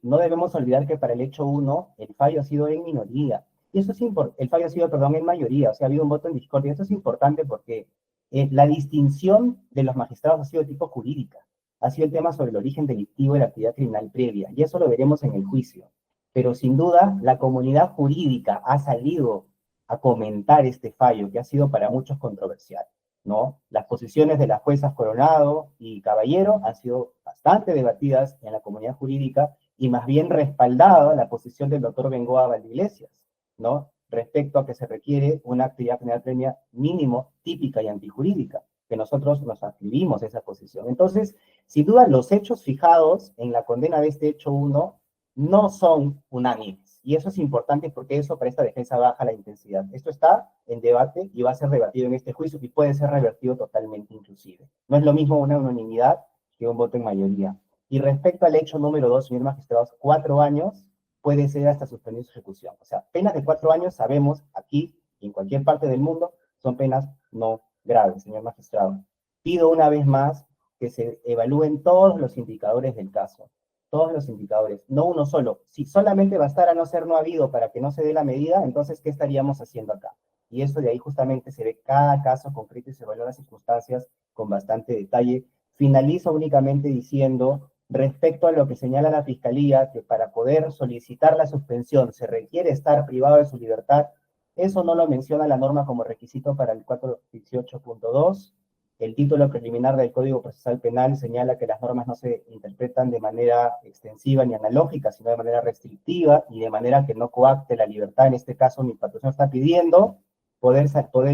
D: no debemos olvidar que para el hecho 1, el fallo ha sido en minoría. Y eso es el fallo ha sido, en mayoría, o sea, ha habido un voto en discordia. Esto es importante porque la distinción de los magistrados ha sido de tipo jurídica. Ha sido el tema sobre el origen delictivo de la actividad criminal previa, y eso lo veremos en el juicio. Pero sin duda, la comunidad jurídica ha salido a comentar este fallo, que ha sido para muchos controversial, ¿no? Las posiciones de las juezas Coronado y Caballero han sido bastante debatidas en la comunidad jurídica y más bien respaldada la posición del doctor Bengoa Valdeiglesias, ¿no? Respecto a que se requiere una actividad penal previa mínimo, típica y antijurídica, que nosotros nos adscribimos a esa posición. Entonces, sin duda, los hechos fijados en la condena de este hecho 1 no son unánimes. Y eso es importante porque eso para esta defensa baja la intensidad. Esto está en debate y va a ser debatido en este juicio y puede ser revertido totalmente inclusive. No es lo mismo una unanimidad que un voto en mayoría. Y respecto al hecho número 2, señor magistrado, 4 años puede ser hasta suspender su ejecución. O sea, penas de 4 años, sabemos, aquí y en cualquier parte del mundo, son penas no graves, señor magistrado. Pido una vez más que se evalúen todos los indicadores del caso. Todos los indicadores, no uno solo. Si solamente bastara no ser no habido para que no se dé la medida, entonces, ¿qué estaríamos haciendo acá? Y eso de ahí justamente se ve cada caso concreto y se evalúan las circunstancias con bastante detalle. Finalizo únicamente diciendo, respecto a lo que señala la Fiscalía, que para poder solicitar la suspensión se requiere estar privado de su libertad, eso no lo menciona la norma como requisito para el 418.2. El título preliminar del Código Procesal Penal señala que las normas no se interpretan de manera extensiva ni analógica, sino de manera restrictiva y de manera que no coacte la libertad. En este caso, mi patrocinio está pidiendo poder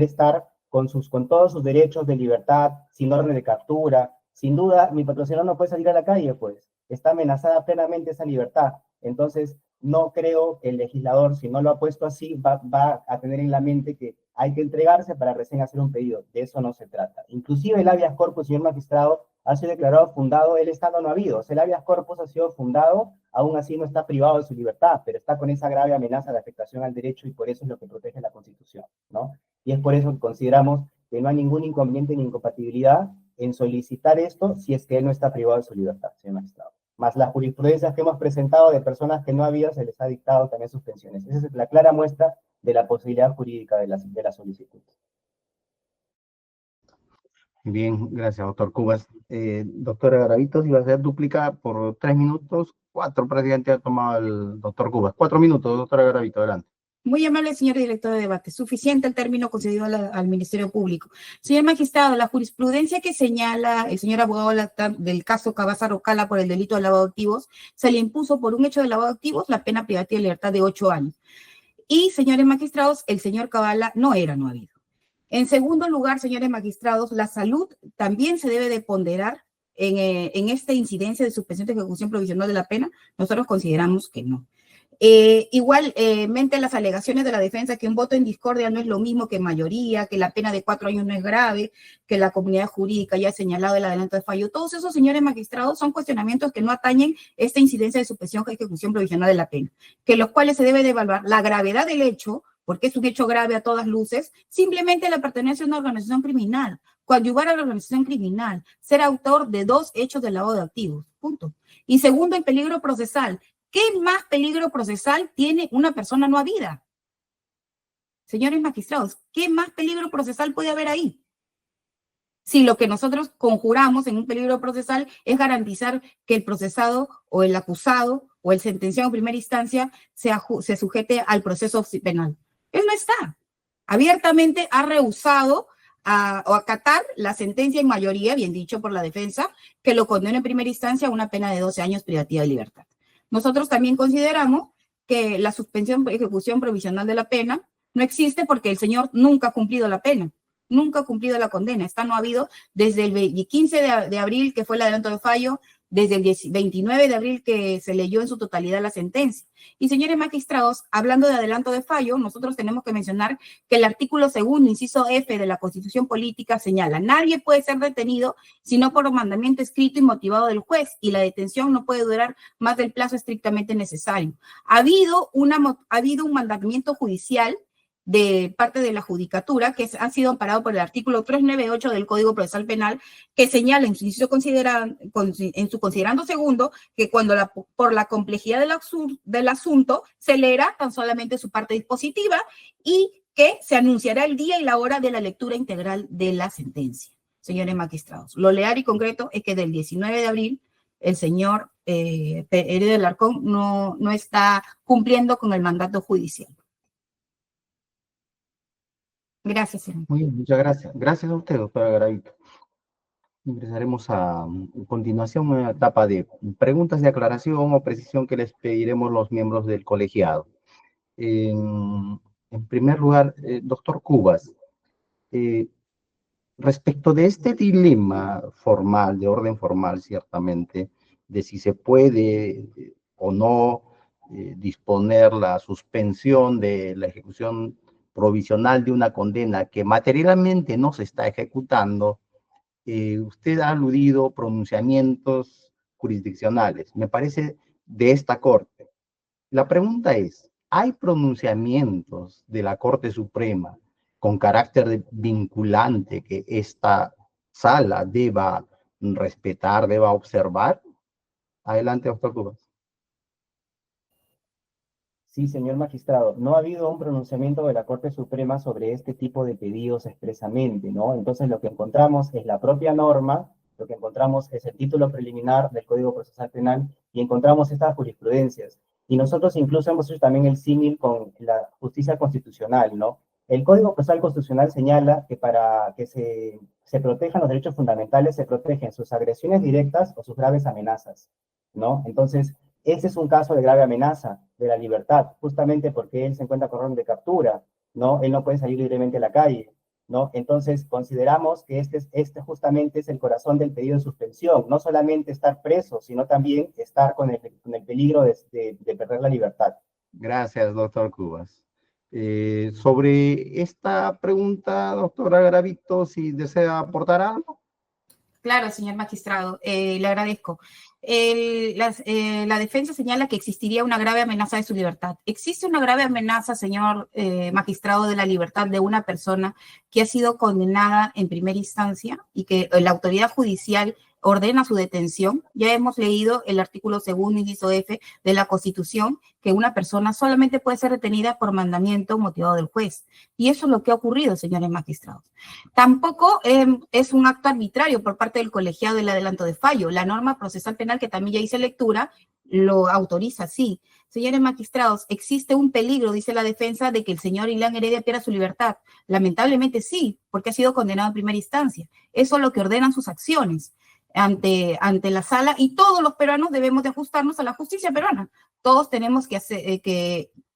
D: estar con todos sus derechos de libertad, sin orden de captura. Sin duda, mi patrocinador no puede salir a la calle, pues. Está amenazada plenamente esa libertad. Entonces, no creo que el legislador, si no lo ha puesto así, va a tener en la mente que hay que entregarse para recién hacer un pedido. De eso no se trata. Inclusive el habeas corpus, señor magistrado, ha sido declarado fundado, el estado no habido. O sea, el habeas corpus ha sido fundado, aún así no está privado de su libertad, pero está con esa grave amenaza de afectación al derecho y por eso es lo que protege la Constitución, ¿no? Y es por eso que consideramos que no hay ningún inconveniente ni incompatibilidad en solicitar esto si es que él no está privado de su libertad, señor magistrado. Más las jurisprudencias que hemos presentado de personas que no había, se les ha dictado también suspensiones. Esa es la clara muestra de la posibilidad jurídica de la solicitud.
C: Bien, gracias, doctor Cubas. Doctora Garavitos, iba a ser dúplica por 3 minutos. 4 prácticamente ha tomado el doctor Cubas. 4 minutos, doctora Garavito, adelante.
E: Muy amable, señor director de debate. Suficiente el término concedido al Ministerio Público. Señor magistrado, la jurisprudencia que señala el señor abogado del caso Cabazaro Cala por el delito de lavado de activos, se le impuso por un hecho de lavado de activos la pena privativa de libertad de 8 años. Y, señores magistrados, el señor Cabala no habido. En segundo lugar, señores magistrados, la salud también se debe de ponderar en esta incidencia de suspensión de ejecución provisional de la pena. Nosotros consideramos que no. Igualmente las alegaciones de la defensa que un voto en discordia no es lo mismo que mayoría, que la pena de 4 años no es grave, que la comunidad jurídica ya ha señalado el adelanto de fallo. Todos esos, señores magistrados, son cuestionamientos que no atañen esta incidencia de suspensión de ejecución provisional de la pena, que los cuales se debe de evaluar la gravedad del hecho, porque es un hecho grave a todas luces, simplemente la pertenencia a una organización criminal, coadyuvar a la organización criminal, ser autor de 2 hechos de lavado de activos. punto. Y segundo, el peligro procesal. ¿Qué más peligro procesal tiene una persona no habida? Señores magistrados, ¿qué más peligro procesal puede haber ahí? Si lo que nosotros conjuramos en un peligro procesal es garantizar que el procesado o el acusado o el sentenciado en primera instancia se sujete al proceso penal. Él no está. Abiertamente ha rehusado o acatar la sentencia en mayoría, bien dicho por la defensa, que lo condena en primera instancia a una pena de 12 años privativa de libertad. Nosotros también consideramos que la suspensión por ejecución provisional de la pena no existe porque el señor nunca ha cumplido la pena. Nunca ha cumplido la condena. Está no habido desde el 15 de abril, que fue el adelanto de fallo, desde el 29 de abril que se leyó en su totalidad la sentencia. Y señores magistrados, hablando de adelanto de fallo, nosotros tenemos que mencionar que el artículo 2, inciso F de la Constitución Política señala: nadie puede ser detenido sino por mandamiento escrito y motivado del juez, y la detención no puede durar más del plazo estrictamente necesario. Ha habido un mandamiento judicial de parte de la Judicatura, que ha sido amparado por el artículo 398 del Código Procesal Penal, que señala en su considerando segundo que cuando por la complejidad del asunto se leerá tan solamente su parte dispositiva y que se anunciará el día y la hora de la lectura integral de la sentencia. Señores magistrados, lo leal y concreto es que del 19 de abril el señor Heredia Alarcón no está cumpliendo con el mandato judicial. Gracias, señor.
C: Muy bien, muchas gracias. Gracias a usted, doctora Garavito. Ingresaremos a continuación a una etapa de preguntas de aclaración o precisión que les pediremos los miembros del colegiado. En primer lugar, doctor Cubas, respecto de este dilema formal, de orden formal ciertamente, de si se puede o no disponer la suspensión de la ejecución provisional de una condena que materialmente no se está ejecutando, usted ha aludido pronunciamientos jurisdiccionales, me parece, de esta Corte. La pregunta es, ¿hay pronunciamientos de la Corte Suprema con carácter vinculante que esta sala deba respetar, deba observar? Adelante, doctor Cubas.
D: Sí, señor magistrado, no ha habido un pronunciamiento de la Corte Suprema sobre este tipo de pedidos expresamente, ¿no? Entonces lo que encontramos es la propia norma, lo que encontramos es el título preliminar del Código Procesal Penal y encontramos estas jurisprudencias. Y nosotros incluso hemos hecho también el símil con la justicia constitucional, ¿no? El Código Procesal Constitucional señala que para que se protejan los derechos fundamentales, se protegen sus agresiones directas o sus graves amenazas, ¿no? Entonces, ese es un caso de grave amenaza de la libertad, justamente porque él se encuentra con orden de captura, ¿no? Él no puede salir libremente a la calle, ¿no? Entonces, consideramos que este justamente es el corazón del pedido de suspensión, no solamente estar preso, sino también estar con el peligro de perder la libertad.
C: Gracias, doctor Cubas. Sobre esta pregunta, doctora Garavito, si desea aportar algo.
E: Claro, señor magistrado, le agradezco. La defensa señala que existiría una grave amenaza de su libertad. ¿Existe una grave amenaza, señor magistrado, de la libertad de una persona que ha sido condenada en primera instancia y que la autoridad judicial ordena su detención? Ya hemos leído el artículo 2, inciso F de la Constitución, que una persona solamente puede ser detenida por mandamiento motivado del juez. Y eso es lo que ha ocurrido, señores magistrados. Tampoco es un acto arbitrario por parte del colegiado del adelanto de fallo. La norma procesal penal, que también ya hice lectura, lo autoriza así. Señores magistrados, existe un peligro, dice la defensa, de que el señor Ilan Heredia pierda su libertad. Lamentablemente sí, porque ha sido condenado en primera instancia. Eso es lo que ordenan sus acciones ante la sala, y todos los peruanos debemos de ajustarnos a la justicia peruana. Todos tenemos que hacer,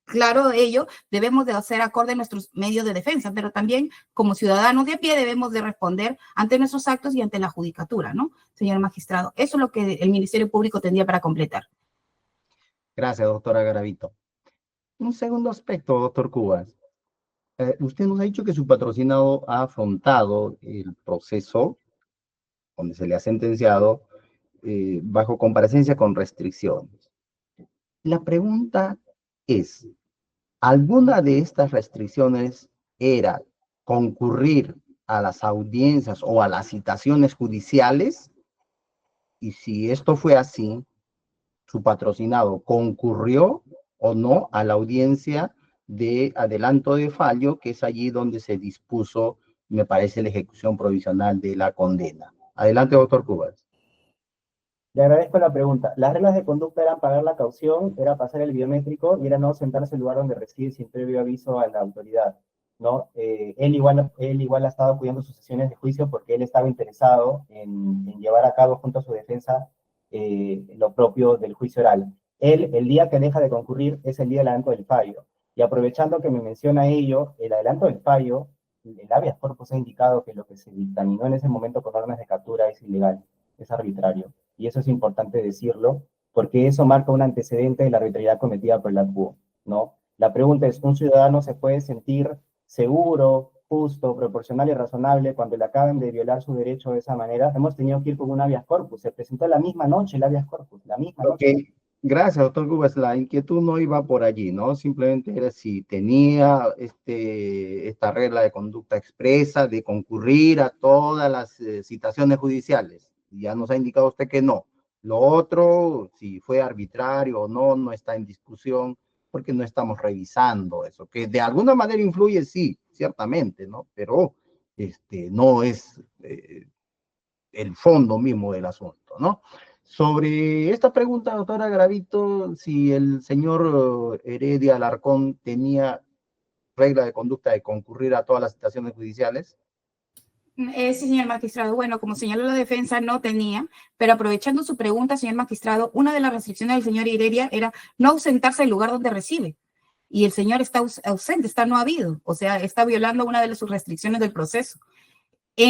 E: claro de ello, debemos de hacer acorde a nuestros medios de defensa, pero también como ciudadanos de a pie debemos de responder ante nuestros actos y ante la judicatura, ¿no? Señor magistrado, eso es lo que el Ministerio Público tendría para completar.
C: Gracias, doctora Garavito. Un segundo aspecto, doctor Cubas. Usted nos ha dicho que su patrocinado ha afrontado el proceso donde se le ha sentenciado bajo comparecencia con restricciones. La pregunta es, ¿alguna de estas restricciones era concurrir a las audiencias o a las citaciones judiciales? Y si esto fue así, su patrocinado concurrió o no a la audiencia de adelanto de fallo, que es allí donde se dispuso, me parece, la ejecución provisional de la condena. Adelante, doctor Cubas.
D: Le agradezco la pregunta. Las reglas de conducta eran pagar la caución, era pasar el biométrico y era no sentarse en el lugar donde reside sin previo aviso a la autoridad, ¿no? Él igual ha estado cuidando sus sesiones de juicio porque él estaba interesado en llevar a cabo junto a su defensa lo propio del juicio oral. Él, el día que deja de concurrir, es el día del adelanto del fallo. Y aprovechando que me menciona ello, el adelanto del fallo, el habeas corpus ha indicado que lo que se dictaminó en ese momento con órdenes de captura es ilegal, es arbitrario. Y eso es importante decirlo, porque eso marca un antecedente de la arbitrariedad cometida por el ACUO, ¿no? La pregunta es, ¿un ciudadano se puede sentir seguro, justo, proporcional y razonable cuando le acaban de violar su derecho de esa manera? Hemos tenido que ir con un habeas corpus, se presentó la misma noche el habeas corpus, la misma noche.
C: Gracias, doctor Cubas. La inquietud no iba por allí, ¿no? Simplemente era si tenía esta regla de conducta expresa de concurrir a todas las citaciones judiciales. Ya nos ha indicado usted que no. Lo otro, si fue arbitrario o no, no está en discusión porque no estamos revisando eso. Que de alguna manera influye, sí, ciertamente, ¿no? Pero no es el fondo mismo del asunto, ¿no? Sobre esta pregunta, doctora Gravito, si el señor Heredia Alarcón tenía regla de conducta de concurrir a todas las citaciones judiciales.
E: Señor magistrado, bueno, como señaló la defensa, no tenía, pero aprovechando su pregunta, señor magistrado, una de las restricciones del señor Heredia era no ausentarse del lugar donde reside. Y el señor está ausente, está no habido, o sea, está violando una de sus restricciones del proceso.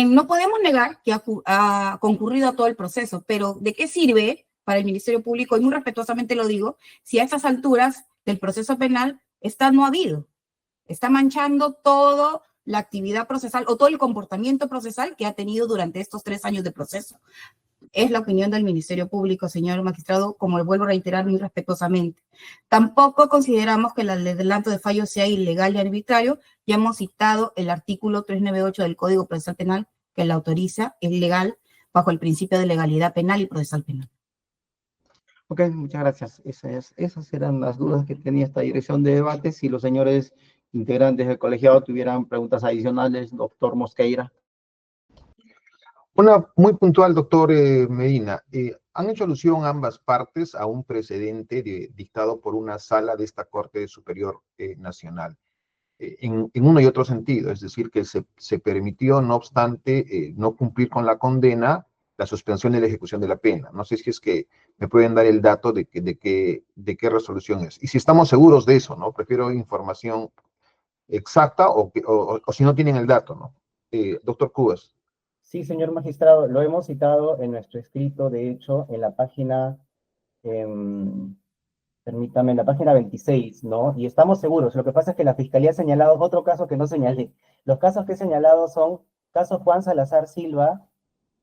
E: No podemos negar que ha concurrido a todo el proceso, pero ¿de qué sirve para el Ministerio Público? Y muy respetuosamente lo digo, si a estas alturas del proceso penal está no habido, está manchando toda la actividad procesal o todo el comportamiento procesal que ha tenido durante estos 3 años de proceso. Es la opinión del Ministerio Público, señor magistrado, como le vuelvo a reiterar muy respetuosamente. Tampoco consideramos que el adelanto de fallo sea ilegal y arbitrario. Ya hemos citado el artículo 398 del Código Procesal Penal que la autoriza, es legal bajo el principio de legalidad penal y procesal penal.
C: Ok, muchas gracias. Esas eran las dudas que tenía esta dirección de debate. Si los señores integrantes del colegiado tuvieran preguntas adicionales, doctor Mosqueira.
F: Una muy puntual, doctor Medina. Han hecho alusión ambas partes a un precedente dictado por una sala de esta Corte Superior Nacional, en uno y otro sentido, es decir, que se permitió, no obstante, no cumplir con la condena, la suspensión de la ejecución de la pena. No sé si es que me pueden dar el dato de qué resolución es. Y si estamos seguros de eso, ¿no? Prefiero información exacta o si no tienen el dato, ¿no? Doctor Cubas.
D: Sí, señor magistrado, lo hemos citado en nuestro escrito, de hecho, en la página, permítame, en la página 26, ¿no? Y estamos seguros, lo que pasa es que la Fiscalía ha señalado otro caso que no señalé. Los casos que he señalado son caso Juan Salazar Silva,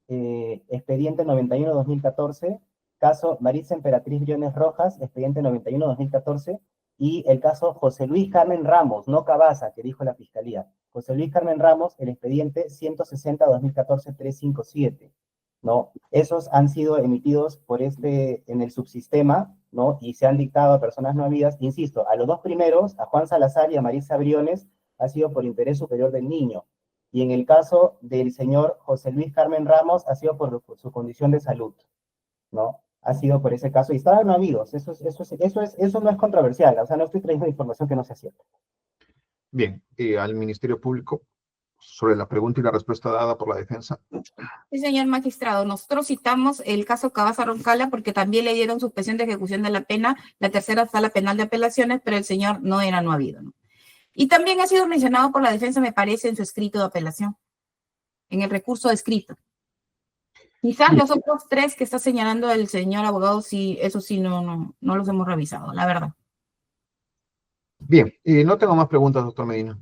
D: expediente 91-2014, caso Maritza Emperatriz Briones Rojas, expediente 91-2014, y el caso José Luis Carmen Ramos, no Cabaza, que dijo la Fiscalía. José Luis Carmen Ramos, el expediente 160-2014-357, ¿no? Esos han sido emitidos por en el subsistema, ¿no? Y se han dictado a personas no habidas. Insisto, a los dos primeros, a Juan Salazar y a Maritza Briones, ha sido por interés superior del niño. Y en el caso del señor José Luis Carmen Ramos, ha sido por su condición de salud, ¿no? Ha sido por ese caso. Y estaban no habidos. Eso no es controversial. O sea, no estoy trayendo información que no sea cierta.
F: Bien, al Ministerio Público, sobre la pregunta y la respuesta dada por la defensa.
E: Sí, señor magistrado, nosotros citamos el caso Cabaza Roncala porque también le dieron suspensión de ejecución de la pena, la tercera sala penal de apelaciones, pero el señor no habido, ¿no? Y también ha sido mencionado por la defensa, me parece, en su escrito de apelación, en el recurso escrito. Quizás los otros 3 que está señalando el señor abogado, sí, eso sí, no los hemos revisado, la verdad.
F: Bien, no tengo más preguntas, doctor Medina.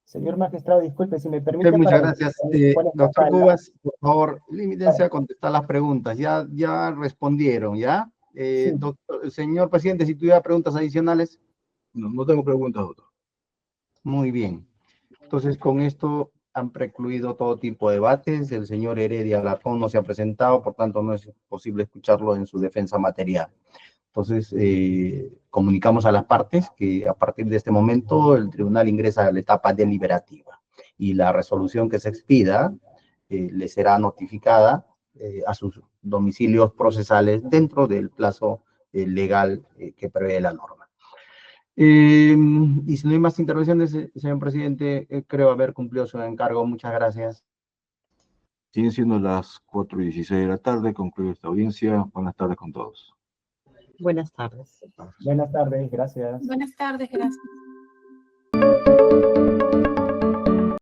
D: Señor magistrado, disculpe, si me permite.
C: Muchas gracias. Doctor Cubas, por favor, limítense a contestar las preguntas. Ya respondieron, ¿ya?
D: Sí.
C: Doctor, señor presidente, si tuviera preguntas adicionales.
A: No tengo preguntas, doctor.
C: Muy bien. Entonces, con esto han precluido todo tipo de debates. El señor Heredia Alarcón no se ha presentado, por tanto no es posible escucharlo en su defensa material. Entonces, comunicamos a las partes que a partir de este momento el tribunal ingresa a la etapa deliberativa y la resolución que se expida le será notificada a sus domicilios procesales dentro del plazo legal que prevé la norma. Y si no hay más intervenciones, señor presidente, creo haber cumplido su encargo. Muchas gracias.
A: Siguen siendo las 4:16 de la tarde, concluye esta audiencia. Buenas tardes con todos.
G: Buenas tardes.
D: Buenas tardes, gracias.
E: Buenas tardes, gracias.